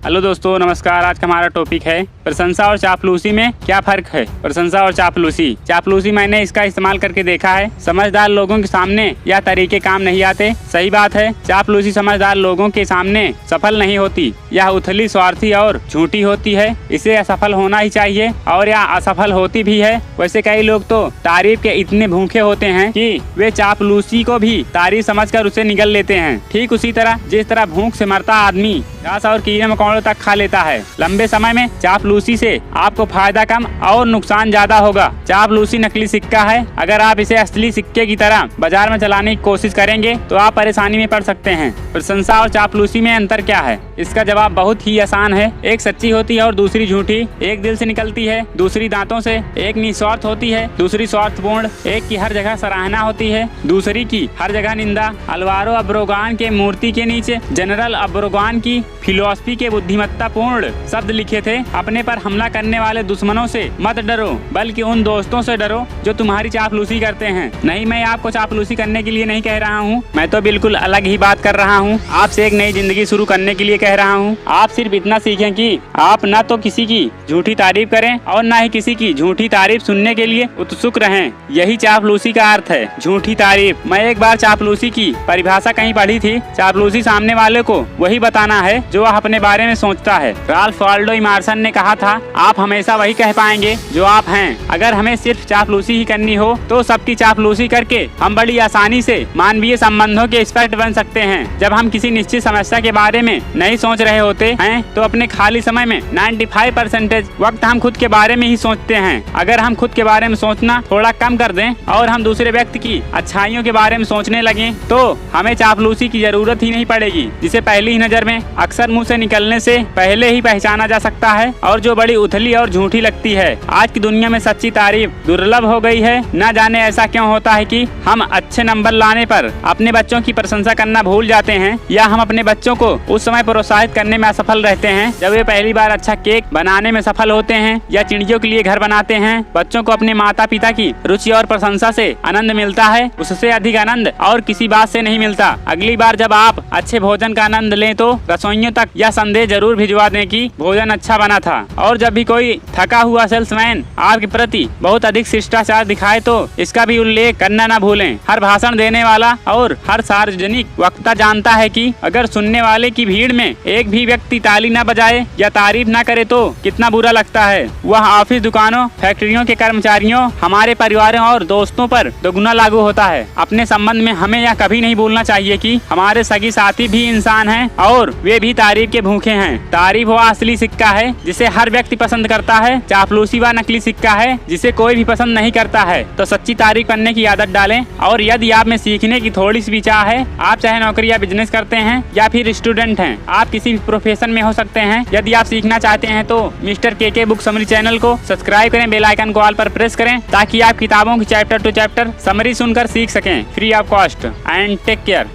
Hello दोस्तों, नमस्कार। आज का हमारा टॉपिक है प्रशंसा और चापलूसी में क्या फर्क है। प्रशंसा और चापलूसी मैंने इसका इस्तेमाल करके देखा है। समझदार लोगों के सामने यह तरीके काम नहीं आते। सही बात है, चापलूसी समझदार लोगों के सामने सफल नहीं होती। यह उथली, स्वार्थी और झूठी होती है। इसे असफल होना ही चाहिए और यह असफल होती भी है। वैसे कई लोग तो तारीफ के इतने भूखे होते हैं कि वे चापलूसी को भी तारीफ समझकर उसे निगल लेते हैं। ठीक उसी तरह जिस तरह भूख से मरता आदमी घास और कीड़े मकोड़ों तक खा लेता है। लंबे समय में चापलूसी से आपको फायदा कम और नुकसान ज्यादा होगा। चापलूसी नकली सिक्का है। अगर आप इसे असली सिक्के की तरह बाजार में चलाने की कोशिश करेंगे तो आप परेशानी में पड़ सकते हैं। प्रशंसा और चापलूसी में अंतर क्या है? इसका जवाब बहुत ही आसान है। एक सच्ची होती है और दूसरी झूठी। एक दिल से निकलती है, दूसरी दांतों से। एक निस्वार्थ होती है, दूसरी स्वार्थपूर्ण। एक की हर जगह सराहना होती है, दूसरी की हर जगह निंदा। अलवारो अब्रोगान के मूर्ति के नीचे जनरल अब्रोगान की फिलॉसफी के बुद्धिमत्ता पूर्ण शब्द लिखे थे। अपने पर हमला करने वाले दुश्मनों से मत डरो, बल्कि उन दोस्तों से डरो जो तुम्हारी चापलूसी करते हैं। नहीं, मैं आपको चापलूसी करने के लिए नहीं कह रहा हूँ। मैं तो बिल्कुल अलग ही बात कर रहा हूँ। आपसे एक नई जिंदगी शुरू करने के लिए कह रहा हूँ। आप सिर्फ इतना सीखें कि आप न तो किसी की झूठी तारीफ करें और न ही किसी की झूठी तारीफ सुनने के लिए उत्सुक रहें। यही चापलूसी का अर्थ है, झूठी तारीफ। मैं एक बार चापलूसी की परिभाषा कहीं पढ़ी थी। चापलूसी सामने वाले को वही बताना है जो वह अपने बारे में सोचता है। राल्फ वाल्डो इमर्सन ने कहा था, आप हमेशा वही कह पाएंगे जो आप हैं। अगर हमें सिर्फ चापलूसी ही करनी हो तो सबकी चापलूसी करके हम बड़ी आसानी से मानवीय संबंधों के एक्सपर्ट बन सकते हैं। जब हम किसी निश्चित समस्या के बारे में नहीं सोच रहे होते हैं तो अपने खाली समय में 95% वक्त हम खुद के बारे में ही सोचते हैं। अगर हम खुद के बारे में सोचना थोड़ा कम कर दें और हम दूसरे व्यक्ति की अच्छाइयों के बारे में सोचने लगे तो हमें चापलूसी की जरूरत ही नहीं पड़ेगी, जिसे पहली ही नजर में अक्सर मुंह से निकलने से पहले ही पहचाना जा सकता है और जो बड़ी उथली और झूठी लगती है। आज की दुनिया में सच्ची तारीफ दुर्लभ हो गई है। न जाने ऐसा क्यों होता है कि हम अच्छे नंबर लाने पर अपने बच्चों की प्रशंसा करना भूल जाते हैं, या हम अपने बच्चों को उस समय प्रोत्साहित करने में असफल रहते हैं जब वे पहली बार अच्छा केक बनाने में सफल होते हैं या चिड़ियों के लिए घर बनाते हैं। बच्चों को अपने माता पिता की रुचि और प्रशंसा से आनंद मिलता है। उससे अधिक आनंद और किसी बात से नहीं मिलता। अगली बार जब आप अच्छे भोजन का आनंद लें तो रसोइयों तक यह संदेश जरूर भिजवा दें कि भोजन अच्छा बना था। और जब भी कोई थका हुआ सेल्समैन आपके प्रति बहुत अधिक शिष्टाचार दिखाए तो इसका भी उल्लेख करना न भूलें। हर भाषण देने वाला और हर सार्वजनिक वक्ता जानता है कि अगर सुनने वाले की भीड़ में एक भी व्यक्ति ताली न बजाए या तारीफ न करे तो कितना बुरा लगता है। वह ऑफिस, दुकानों, फैक्ट्रियों के कर्मचारियों, हमारे परिवारों और दोस्तों पर दोगुना लागू होता है। अपने संबंध में हमें यह कभी नहीं भूलना चाहिए कि हमारे सगी साथी भी इंसान हैं और वे भी तारीफ के भूखे हैं। तारीफ वह असली सिक्का है जिसे हर व्यक्ति पसंद करता है। चापलूसी वह नकली सिक्का है जिसे कोई भी पसंद नहीं करता है। तो सच्ची तारीफ करने की आदत डालें। और यदि आप में सीखने की थोड़ी सी भी चाह है, आप चाहे नौकरी या बिजनेस करते हैं या फिर स्टूडेंट हैं, आप किसी भी प्रोफेशन में हो सकते हैं। यदि आप सीखना चाहते हैं तो मिस्टर के बुक समरी चैनल को सब्सक्राइब करें, बेल आइकन को ऑल पर प्रेस करें ताकि आप किताबों की चैप्टर टू चैप्टर समरी सुनकर सीख सकें free of cost. And take care.